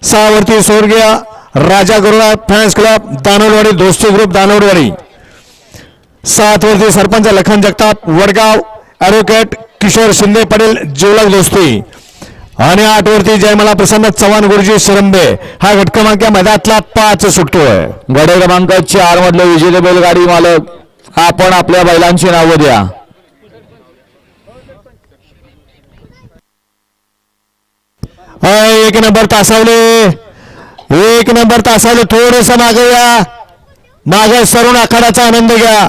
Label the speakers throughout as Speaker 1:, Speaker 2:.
Speaker 1: 6 वरती स्वर्गीय राजा Garuda fans club दानोडवाडी दोस्ती ग्रुप दानोडवाडी. 7 वरती सरपंच लखन जगताप वडगाव ॲडव्होकेट किशोर शिंदे पाटील जिवलग दोस्ती. आणि 8 वरती जयमला प्रसन्न चव्हाण गुरुजी शिरंबे. हा गट क्रमांक मैदानातला 5 सुटतोय.
Speaker 2: गट क्रमांक 4 मधले विजेते बैलगाडी मालक आपण आपल्या बैलांची नावं द्या.
Speaker 1: एक नंबर तासावले, 1 नंबर तासावले. थोडस मागे या, मागे सरून आखाड्याचा आनंद घ्या.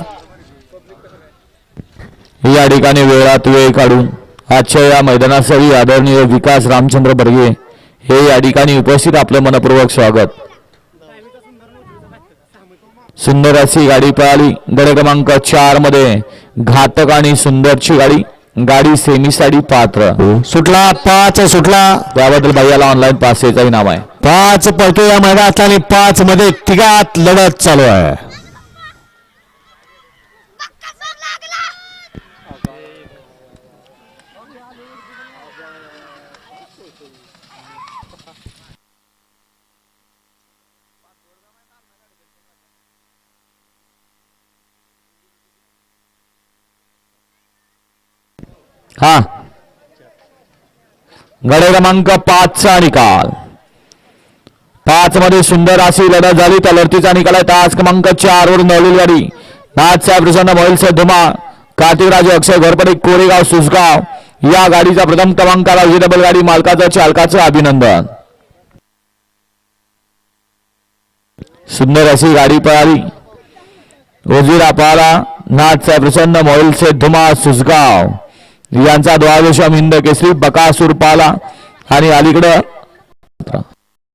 Speaker 2: या ठिकाणी वेळात वेळ काढून आजच्या या मैदानासाठी आदरणीय विकास रामचंद्र बर्गे हे या ठिकाणी उपस्थित. आपलं मनपूर्वक स्वागत. सुंदर अशी गाडी पळाली. गट क्रमांक 4 मध्ये घातक आणि सुंदरची गाडी. गाडी सेमीसाठी पात्र.
Speaker 1: सुटला 5 सुटला.
Speaker 2: त्याबद्दल भैयाला ऑनलाईन पासेचाही नाव आहे.
Speaker 1: 5 पळतो या मैदानात आणि 5 मध्ये तिघात लढत चालू आहे.
Speaker 2: हा गट क्रमांक 5 चा निकाल. 5 मध्ये सुंदर अशी लढत झाली. त्या लढतीचा निकाल आहे तास क्रमांक 4 वरून धावलेली गाडी नाथसाहेब प्रसन्न मोहिल से धुमा कार्तिक राजू अक्षय घोरपडे कोरेगाव सुसगाव या गाडीचा प्रथम क्रमांकाला विजेता गाडी मालकाचं चालकाचं अभिनंदन. सुंदर अशी गाडी पळाली. उजवीला पाला नाथसाहेब प्रसन्न मोहिल से धुमा सुसगाव यांचा द्वादशम हिंद केसरी बकासूर पाला आणि अलीकडं